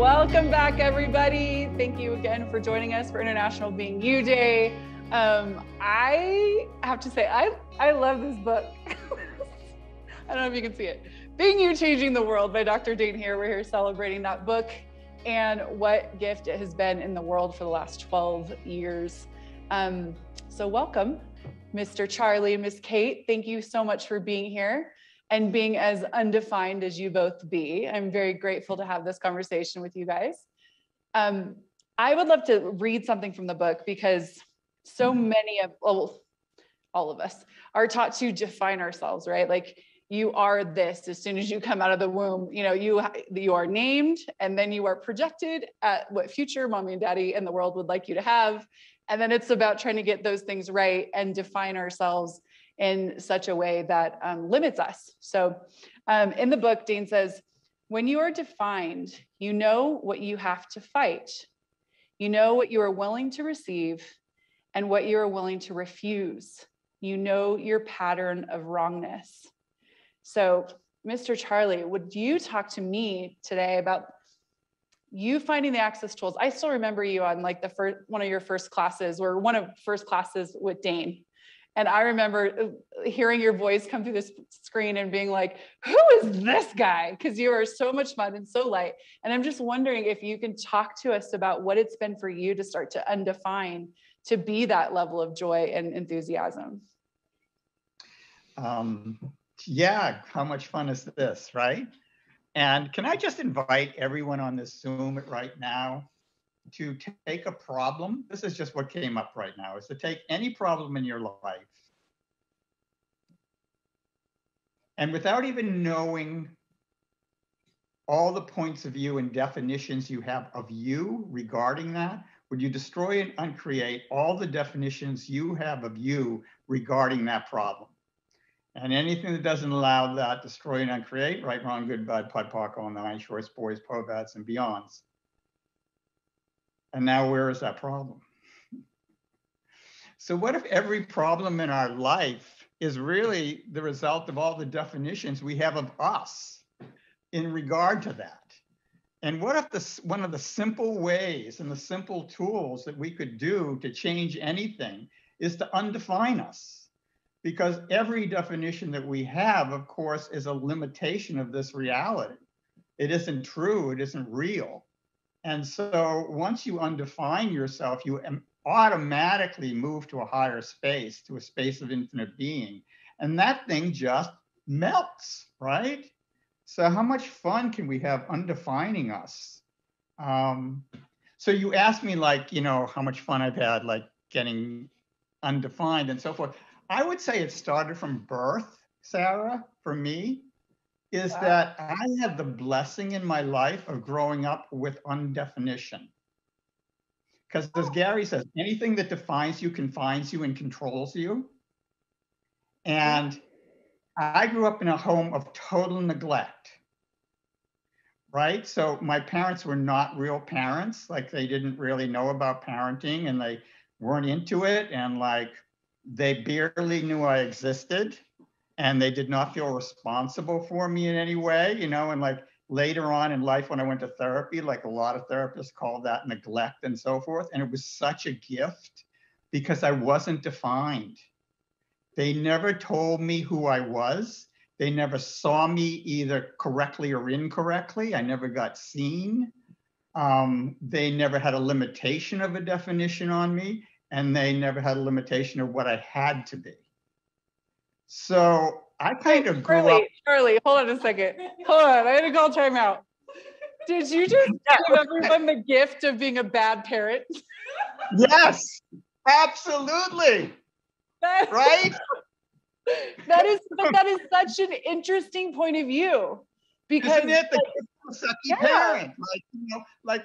Welcome back, everybody. Thank you again for joining us for International Being You Day. I have to say, I love this book. I don't know if you can see it. Being You, Changing the World by Dr. Dane here. We're here celebrating that book and what gift it has been in the world for the last 12 years. So welcome, Mr. Charlie and Miss Kate. Thank you so much for being here and being as undefined as you both be. I'm very grateful to have this conversation with you guys. I would love to read something from the book because so many of, well, all of us are taught to define ourselves, right? Like you are this as soon as you come out of the womb, you know, you are named and then you are projected at what future mommy and daddy in the world would like you to have. And then it's about trying to get those things right and define ourselves in such a way that limits us. So in the book, Dane says, when you are defined, you know what you have to fight. You know what you are willing to receive and what you are willing to refuse. You know your pattern of wrongness. So, Mr. Charlie, would you talk to me today about you finding the access tools? I still remember you on like one of your first classes or one of first classes with Dane. And I remember hearing your voice come through this screen and being like, who is this guy? Because you are so much fun and so light. And I'm just wondering if you can talk to us about what it's been for you to start to undefine, to be that level of joy and enthusiasm. Yeah, how much fun is this, right? And can I just invite everyone on this Zoom right now to take a problem? This is just what came up right now, is to take any problem in your life and without even knowing all the points of view and definitions you have of you regarding that, would you destroy and uncreate all the definitions you have of you regarding that problem? And anything that doesn't allow that, destroy and uncreate, right, wrong, good, bad, POD, POC, all nine, shorts, boys, POVADs, and beyonds. And now where is that problem? So what if every problem in our life is really the result of all the definitions we have of us in regard to that? And what if one of the simple ways and the simple tools that we could do to change anything is to undefine us? Because every definition that we have, of course, is a limitation of this reality. It isn't true, it isn't real. And so once you undefine yourself, you automatically move to a higher space, to a space of infinite being. And that thing just melts, right? So how much fun can we have undefining us? So you asked me like, you know, how much fun I've had like getting undefined and so forth. I would say it started from birth, Sarah, for me. Is that I had the blessing in my life of growing up with undefinition. Because as Gary says, anything that defines you, confines you, and controls you. And I grew up in a home of total neglect, right? So my parents were not real parents. Like they didn't really know about parenting and they weren't into it. And like they barely knew I existed. And they did not feel responsible for me in any way, you know, and like later on in life when I went to therapy, like a lot of therapists call that neglect and so forth. And it was such a gift because I wasn't defined. They never told me who I was. They never saw me either correctly or incorrectly. I never got seen. They never had a limitation of a definition on me, and they never had a limitation of what I had to be. So I kind of grew up. Charlie, hold on a second. Hold on, I had to call timeout. Did you just give everyone the gift of being a bad parent? Yes, absolutely. Right? That is such an interesting point of view. Because isn't it the sucky parent? Like, you know, like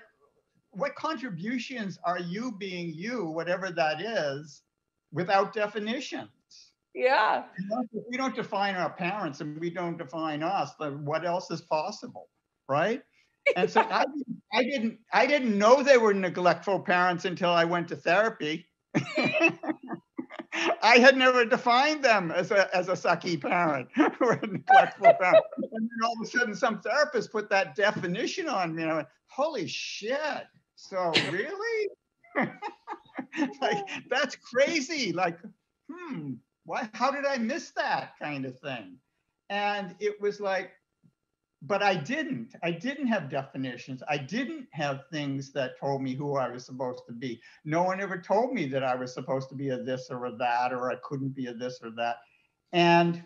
what contributions are you being you, whatever that is, without definition? Yeah. If we don't define our parents and we don't define us, then what else is possible, right? And so I didn't know they were neglectful parents until I went to therapy. I had never defined them as a sucky parent or a neglectful parent. And then all of a sudden, some therapist put that definition on me, and I went, "Holy shit! So really, like that's crazy. Like, why? How did I miss that kind of thing?" And it was like, but I didn't. I didn't have definitions. I didn't have things that told me who I was supposed to be. No one ever told me that I was supposed to be a this or a that, or I couldn't be a this or that. And,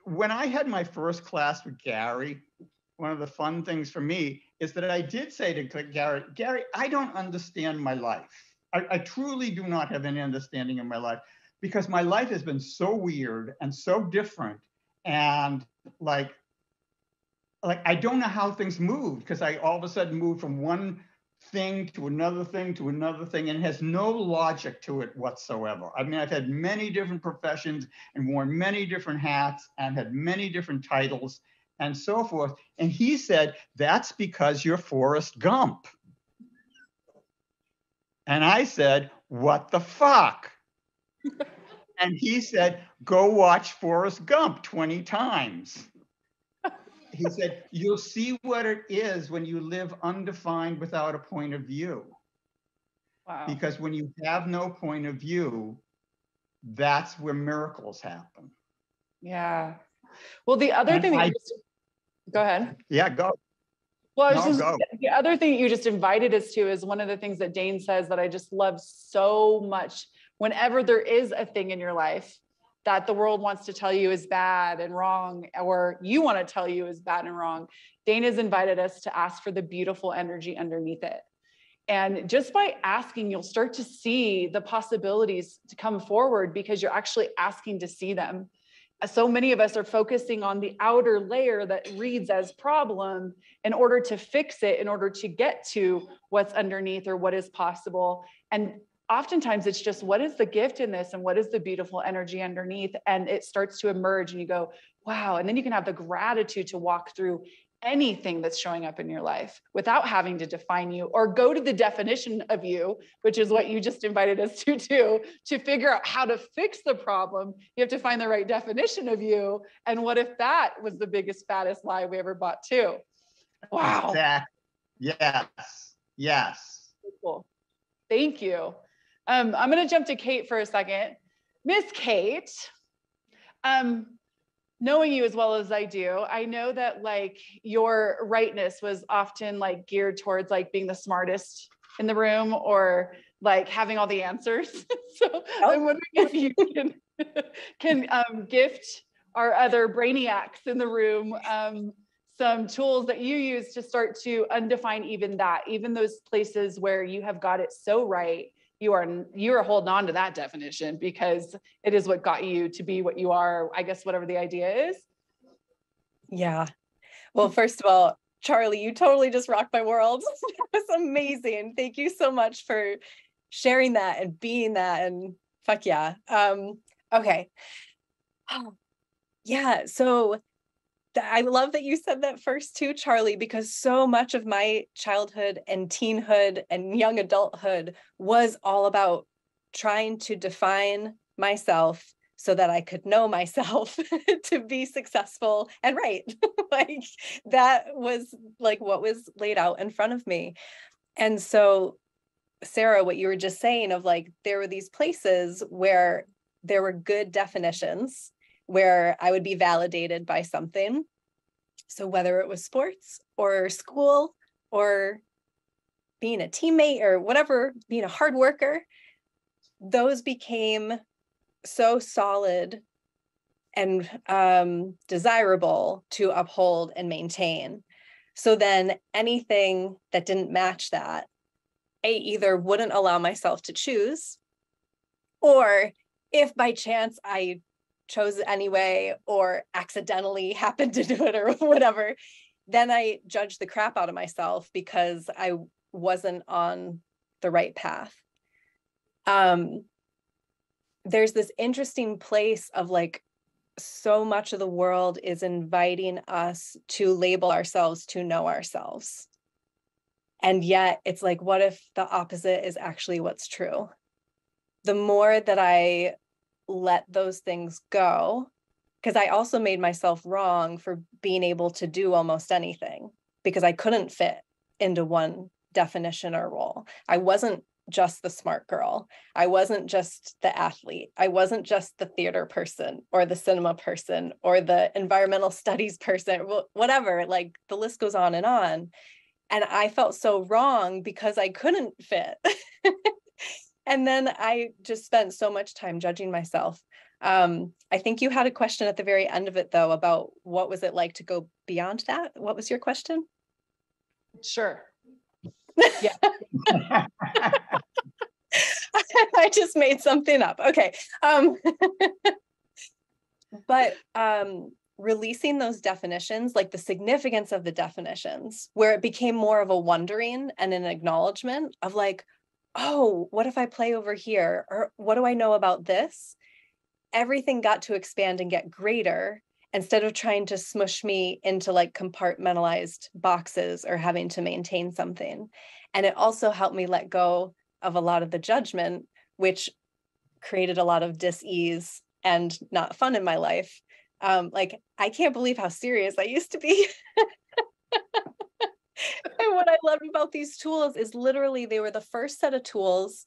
when I had my first class with Gary, one of the fun things for me is that I did say to Gary, I don't understand my life. I truly do not have any understanding of my life because my life has been so weird and so different. And like I don't know how things moved because I all of a sudden moved from one thing to another thing to another thing, and it has no logic to it whatsoever. I mean, I've had many different professions and worn many different hats and had many different titles and so forth. And he said, that's because you're Forrest Gump. And I said, what the fuck? And he said, go watch Forrest Gump 20 times. He said, you'll see what it is when you live undefined without a point of view. Wow. Because when you have no point of view, that's where miracles happen. Yeah. Well, the other thing that go ahead. Yeah, go. Well, the other thing you just invited us to is one of the things that Dane says that I just love so much. Whenever there is a thing in your life that the world wants to tell you is bad and wrong, or you want to tell you is bad and wrong, Dane has invited us to ask for the beautiful energy underneath it. And just by asking, you'll start to see the possibilities to come forward because you're actually asking to see them. So many of us are focusing on the outer layer that reads as problem in order to fix it, in order to get to what's underneath or what is possible. And oftentimes it's just, what is the gift in this and what is the beautiful energy underneath? And it starts to emerge and you go, wow. And then you can have the gratitude to walk through anything that's showing up in your life without having to define you or go to the definition of you, which is what you just invited us to do, to figure out how to fix the problem. You have to find the right definition of you. And what if that was the biggest, fattest lie we ever bought too? Wow. Exactly. Yes. Cool. Thank you. I'm going to jump to Kate for a second. Miss Kate, knowing you as well as I do, I know that like your rightness was often like geared towards like being the smartest in the room or like having all the answers. So I'm wondering if you can gift our other brainiacs in the room some tools that you use to start to undefine even that, even those places where you have got it so right. You are holding on to that definition because it is what got you to be what you are, I guess, whatever the idea is. Yeah. Well, first of all, Charlie, you totally just rocked my world. It was amazing. Thank you so much for sharing that and being that. And fuck yeah. Okay. Yeah. So I love that you said that first too, Charlie, because so much of my childhood and teenhood and young adulthood was all about trying to define myself so that I could know myself to be successful and right. Like that was like what was laid out in front of me. And so, Sarah, what you were just saying of like, there were these places where there were good definitions where I would be validated by something. So whether it was sports or school or being a teammate or whatever, being a hard worker, those became so solid and desirable to uphold and maintain. So then anything that didn't match that, I either wouldn't allow myself to choose, or if by chance I chose it anyway or accidentally happened to do it or whatever, then I judged the crap out of myself because I wasn't on the right path. There's this interesting place of like, so much of the world is inviting us to label ourselves, to know ourselves. And yet it's like, what if the opposite is actually what's true? the more that I let those things go, because I also made myself wrong for being able to do almost anything because I couldn't fit into one definition or role. I wasn't just the smart girl. I wasn't just the athlete. I wasn't just the theater person or the cinema person or the environmental studies person, whatever, like the list goes on. And I felt so wrong because I couldn't fit. And then I just spent so much time judging myself. I think you had a question at the very end of it, though, about what was it like to go beyond that? What was your question? Sure. Yeah. I just made something up. Okay. But releasing those definitions, like the significance of the definitions, where it became more of a wondering and an acknowledgement of like, oh, what if I play over here? Or what do I know about this? Everything got to expand and get greater instead of trying to smush me into like compartmentalized boxes or having to maintain something. And it also helped me let go of a lot of the judgment, which created a lot of dis-ease and not fun in my life. Like, I can't believe how serious I used to be. And what I loved about these tools is literally they were the first set of tools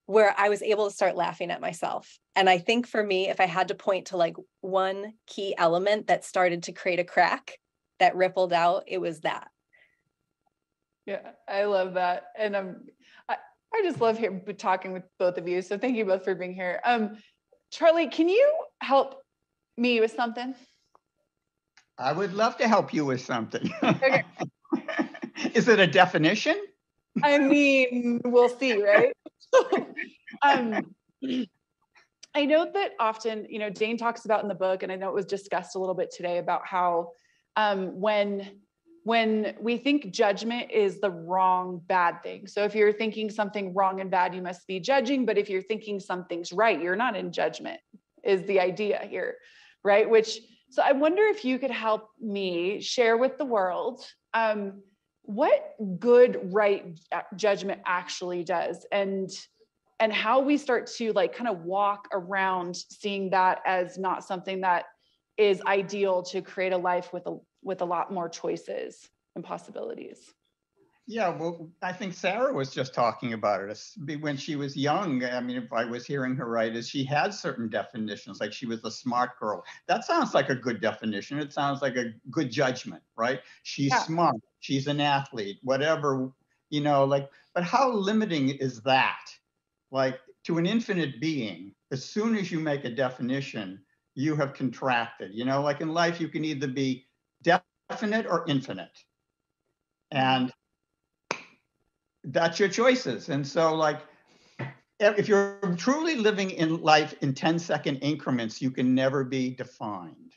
where I was able to start laughing at myself. And I think for me, if I had to point to like one key element that started to create a crack that rippled out, it was that. Yeah, I love that. And I just love talking with both of you. So thank you both for being here. Charlie, can you help me with something? I would love to help you with something. Okay. Is it a definition? I mean, we'll see, right? I know that often, Jane talks about in the book, and I know it was discussed a little bit today about how when we think judgment is the wrong, bad thing. So if you're thinking something wrong and bad, you must be judging. But if you're thinking something's right, you're not in judgment, is the idea here, right? So I wonder if you could help me share with the world what good, right judgment actually does, and how we start to like kind of walk around seeing that as not something that is ideal to create a life with a lot more choices and possibilities. Yeah, well, I think Sarah was just talking about it. When she was young, I mean, if I was hearing her right, is she had certain definitions, like she was a smart girl. That sounds like a good definition. It sounds like a good judgment, right? She's smart, she's an athlete, whatever, but how limiting is that? Like, to an infinite being, as soon as you make a definition, you have contracted. Like in life, you can either be definite or infinite. And that's your choices. And so like, if you're truly living in life in 10-second increments, you can never be defined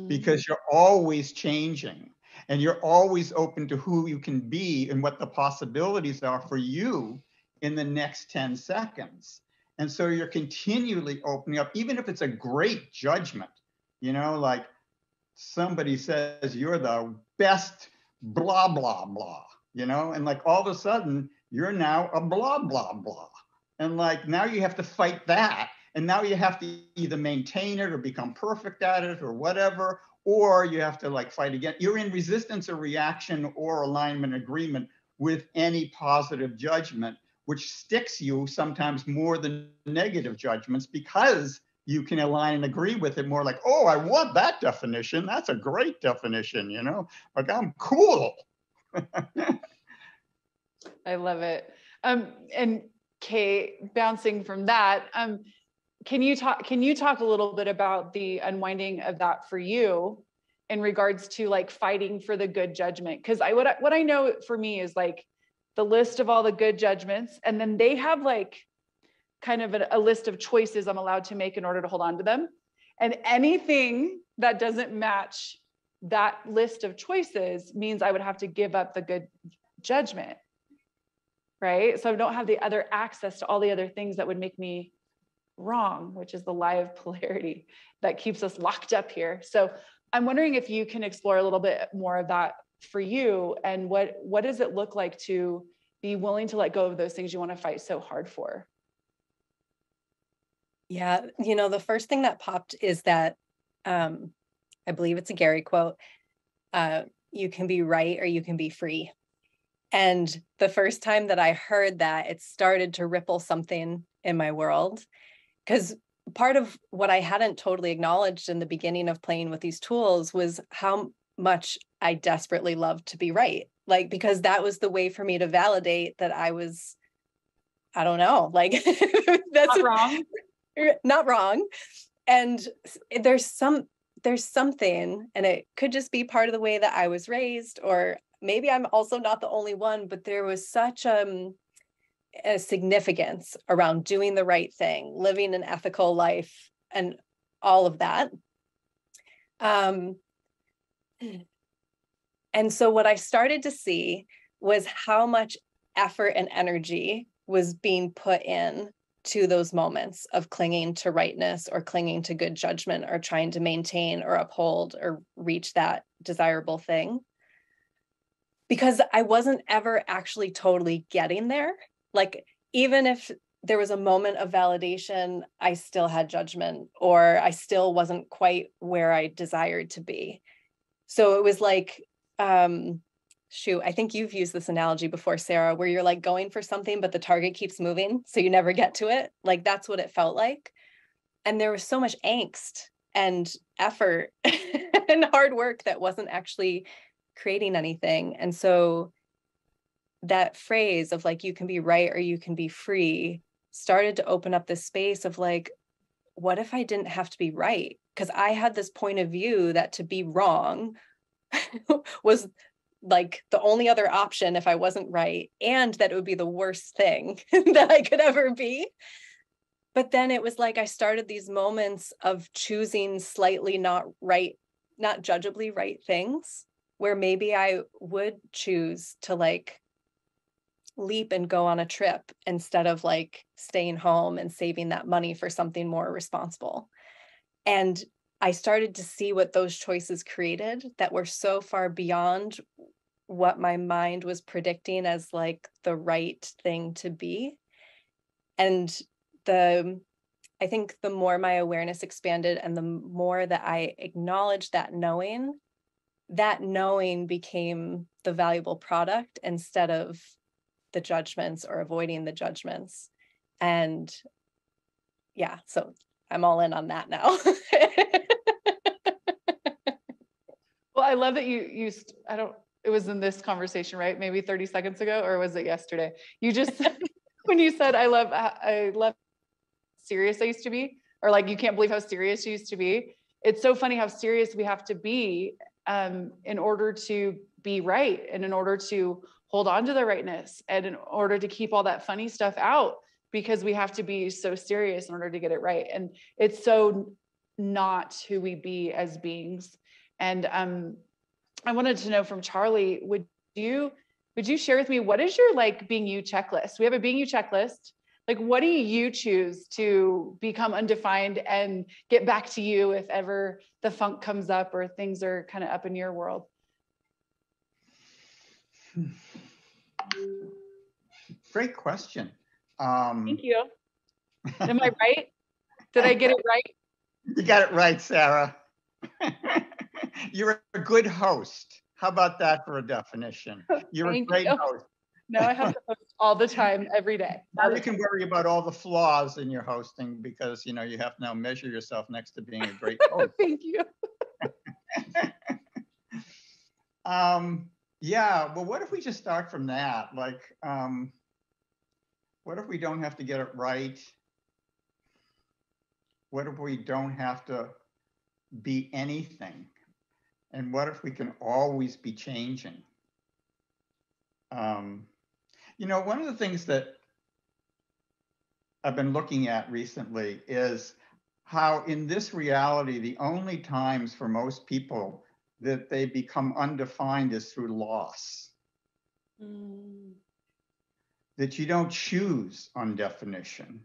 because you're always changing and you're always open to who you can be and what the possibilities are for you in the next 10 seconds. And so you're continually opening up, even if it's a great judgment, like somebody says you're the best blah, blah, blah. And like all of a sudden you're now a blah, blah, blah. And like now you have to fight that. And now you have to either maintain it or become perfect at it or whatever, or you have to like fight again. You're in resistance or reaction or alignment agreement with any positive judgment, which sticks you sometimes more than negative judgments because you can align and agree with it more like, oh, I want that definition. That's a great definition, like I'm cool. I love it. And Kay, bouncing from that, can you talk a little bit about the unwinding of that for you in regards to like fighting for the good judgment? Because what I know for me is like the list of all the good judgments, and then they have like kind of a list of choices I'm allowed to make in order to hold on to them. And anything that doesn't match that list of choices means I would have to give up the good judgment, right? So I don't have the other access to all the other things that would make me wrong, which is the lie of polarity that keeps us locked up here. So I'm wondering if you can explore a little bit more of that for you, and what does it look like to be willing to let go of those things you want to fight so hard for? Yeah, the first thing that popped is that I believe it's a Gary quote. You can be right or you can be free. And the first time that I heard that, it started to ripple something in my world. Because part of what I hadn't totally acknowledged in the beginning of playing with these tools was how much I desperately loved to be right. Like, because that was the way for me to validate that I was, I don't know, like that's Not wrong. not wrong. And there's something, and it could just be part of the way that I was raised, or maybe I'm also not the only one, but there was such a significance around doing the right thing, living an ethical life, and all of that. And so what I started to see was how much effort and energy was being put in to those moments of clinging to rightness or clinging to good judgment or trying to maintain or uphold or reach that desirable thing. Because I wasn't ever actually totally getting there. Like, even if there was a moment of validation, I still had judgment, or I still wasn't quite where I desired to be. So it was like, I think you've used this analogy before, Sarah, where you're like going for something, but the target keeps moving, so you never get to it. Like, that's what it felt like. And there was so much angst and effort and hard work that wasn't actually creating anything. And so that phrase of like, you can be right or you can be free, started to open up this space of like, what if I didn't have to be right? Because I had this point of view that to be wrong was like the only other option if I wasn't right, and that it would be the worst thing that I could ever be. But then it was like I started these moments of choosing slightly not right, not judgeably right things, where maybe I would choose to like leap and go on a trip instead of like staying home and saving that money for something more responsible. And I started to see what those choices created that were so far beyond what my mind was predicting as like the right thing to be. And I think the more my awareness expanded and the more that I acknowledged that knowing became the valuable product instead of the judgments or avoiding the judgments. And yeah, so I'm all in on that now. Well, I love that you used, it was in this conversation, right? Maybe 30 seconds ago, or was it yesterday? You just, when you said, I love serious I used to be, or like, you can't believe how serious you used to be. It's so funny how serious we have to be in order to be right, and in order to hold on to the rightness, and in order to keep all that funny stuff out, because we have to be so serious in order to get it right. And it's so not who we be as beings. And I wanted to know from Charlie, would you share with me, what is your like being you checklist? We have a being you checklist. Like, what do you choose to become undefined and get back to you if ever the funk comes up or things are kind of up in your world? Great question. Thank you. Am I right? Did I get it right? You got it right, Sarah. You're a good host. How about that for a definition? You're a great host. No, I have to host all the time, every day. Now you can worry about all the flaws in your hosting, because you have to now measure yourself next to being a great host. Thank you. Yeah, well, what if we just start from that? Like, what if we don't have to get it right? What if we don't have to be anything? And what if we can always be changing? One of the things that I've been looking at recently is how in this reality, the only times for most people that they become undefined is through loss. That you don't choose undefinition.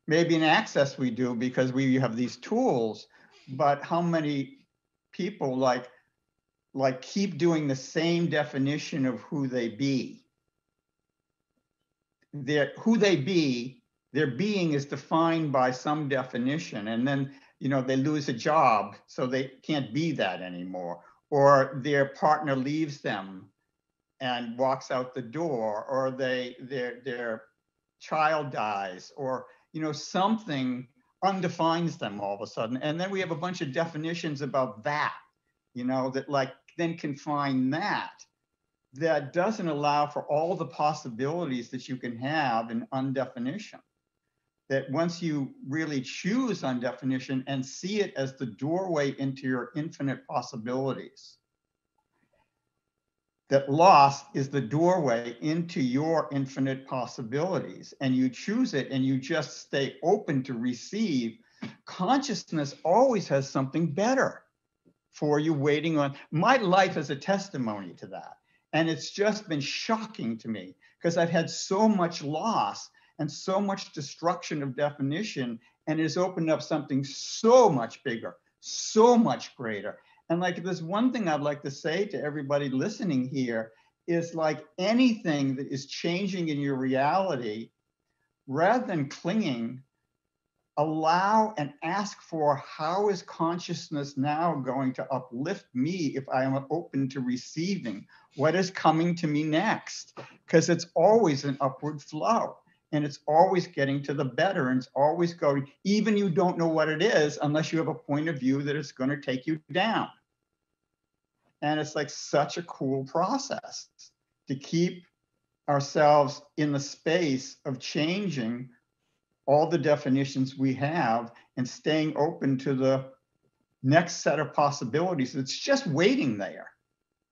Maybe in Access we do, because we have these tools, but how many people like keep doing the same definition of who they be? Who they be Their being is defined by some definition, and then, you know, they lose a job, so they can't be that anymore, or their partner leaves them and walks out the door, or their child dies, or, you know, something undefines them all of a sudden. And then we have a bunch of definitions about that, you know, that like then confine that. That doesn't allow for all the possibilities that you can have in undefinition. That once you really choose undefinition and see it as the doorway into your infinite possibilities, that loss is the doorway into your infinite possibilities, and you choose it and you just stay open to receive, consciousness always has something better for you waiting on. My life is a testimony to that. And it's just been shocking to me because I've had so much loss and so much destruction of definition, and it's opened up something so much bigger, so much greater. And like, there's one thing I'd like to say to everybody listening here is like anything that is changing in your reality, rather than clinging, allow and ask for, how is consciousness now going to uplift me if I am open to receiving what is coming to me next? Because it's always an upward flow, and it's always getting to the better, and it's always going, even you don't know what it is unless you have a point of view that it's going to take you down. And it's like such a cool process to keep ourselves in the space of changing all the definitions we have and staying open to the next set of possibilities. It's just waiting there,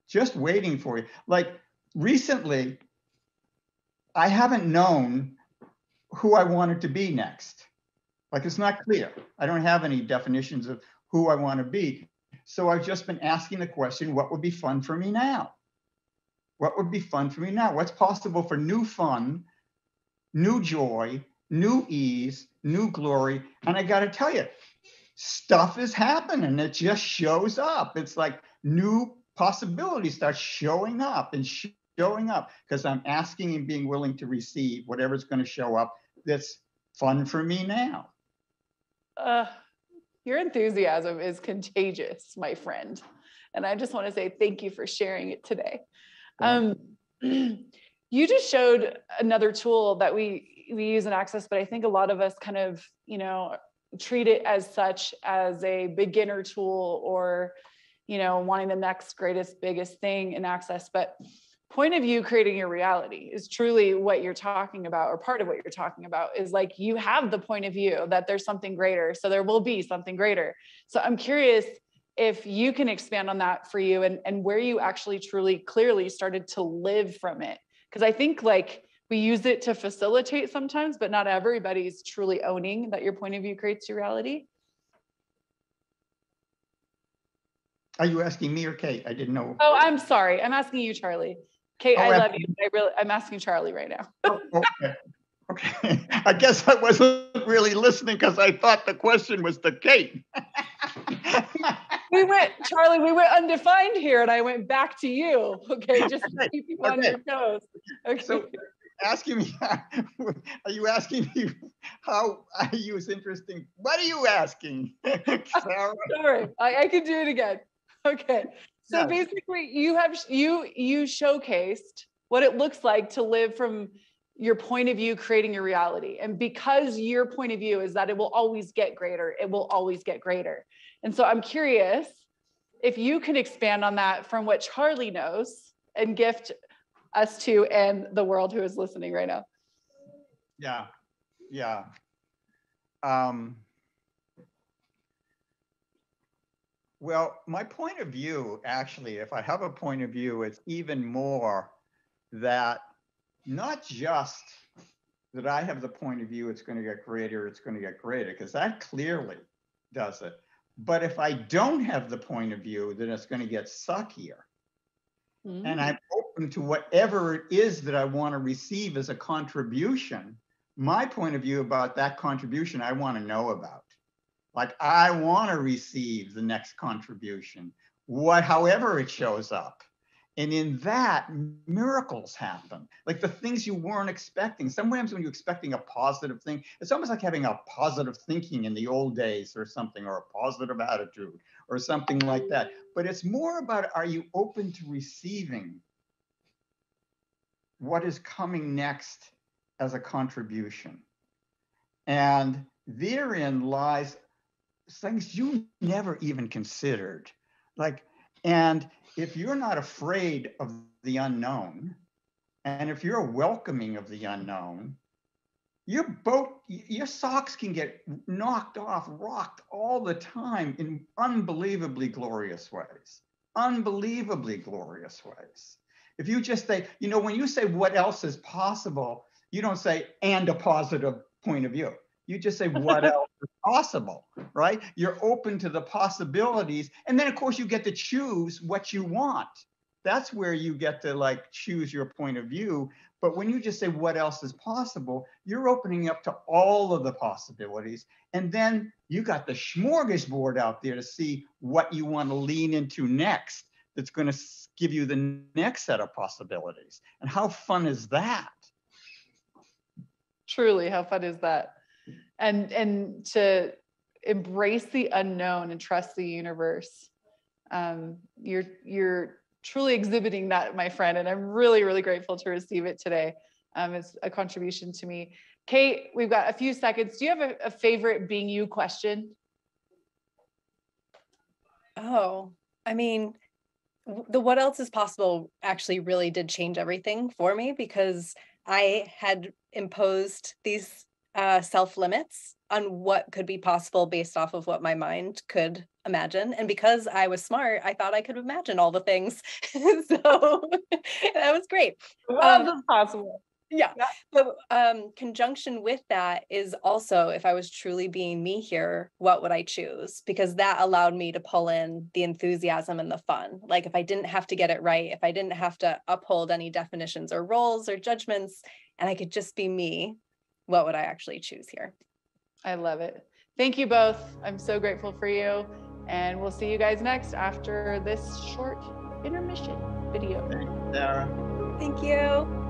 just waiting for you. Like recently, I haven't known who I wanted to be next. Like, it's not clear. I don't have any definitions of who I want to be. So I've just been asking the question, what would be fun for me now? What would be fun for me now? What's possible for new fun, new joy, new ease, new glory? And I got to tell you, stuff is happening. It just shows up. It's like new possibilities start showing up and showing up because I'm asking and being willing to receive whatever's going to show up that's fun for me now. Your enthusiasm is contagious, my friend. And I just want to say thank you for sharing it today. You just showed another tool that we use in Access, but I think a lot of us kind of, you know, treat it as such, as a beginner tool, or, you know, wanting the next greatest, biggest thing in Access. But point of view creating your reality is truly what you're talking about, or part of what you're talking about is like, you have the point of view that there's something greater. So there will be something greater. So I'm curious if you can expand on that for you, and where you actually truly clearly started to live from it. Because I think like we use it to facilitate sometimes, but not everybody's truly owning that your point of view creates your reality. Are you asking me or Kate? I didn't know. Oh, I'm sorry. I'm asking you, Charlie. Kate, I love you. I'm asking Charlie right now. Okay. Okay. I guess I wasn't really listening because I thought the question was to Kate. Charlie, we went undefined here, and I went back to you. Okay, just to keep you on your toes. Okay. So asking me, are you asking me how I use interesting? What are you asking, Sarah? Sorry, I can do it again. Okay. So basically you showcased what it looks like to live from your point of view, creating your reality. And because your point of view is that it will always get greater, it will always get greater. And so I'm curious if you can expand on that from what Charlie knows and gift us to and the world who is listening right now. Yeah. Well, my point of view, actually, if I have a point of view, it's even more that not just that I have the point of view, it's going to get greater, because that clearly does it. But if I don't have the point of view, then it's going to get suckier. Mm-hmm. And I'm open to whatever it is that I want to receive as a contribution. My point of view about that contribution, I want to know about. Like, I want to receive the next contribution, however it shows up. And in that, miracles happen, like the things you weren't expecting. Sometimes when you're expecting a positive thing, it's almost like having a positive thinking in the old days or something, or a positive attitude or something like that. But it's more about, are you open to receiving what is coming next as a contribution? And therein lies things you never even considered. Like, and if you're not afraid of the unknown, and if you're welcoming of the unknown, your socks can get knocked off, rocked all the time in unbelievably glorious ways. Unbelievably glorious ways. If you just say, when you say what else is possible, you don't say, and a positive point of view. You just say, what else is possible, right? You're open to the possibilities. And then, of course, you get to choose what you want. That's where you get to choose your point of view. But when you just say what else is possible, you're opening up to all of the possibilities. And then you got the smorgasbord out there to see what you want to lean into next. That's going to give you the next set of possibilities. And how fun is that? Truly, how fun is that? And to embrace the unknown and trust the universe. You're truly exhibiting that, my friend, and I'm really, really grateful to receive it today. It's a contribution to me. Kate, we've got a few seconds. Do you have a favorite being you question? Oh, I mean, the what else is possible actually really did change everything for me, because I had imposed these self-limits on what could be possible based off of what my mind could imagine. And because I was smart, I thought I could imagine all the things. So that was great. What else is possible? Yeah. But conjunction with that is also, if I was truly being me here, what would I choose? Because that allowed me to pull in the enthusiasm and the fun. Like, if I didn't have to get it right, if I didn't have to uphold any definitions or roles or judgments, and I could just be me, what would I actually choose here? I love it. Thank you both. I'm so grateful for you. And we'll see you guys next after this short intermission video. Thanks, Sarah. Thank you.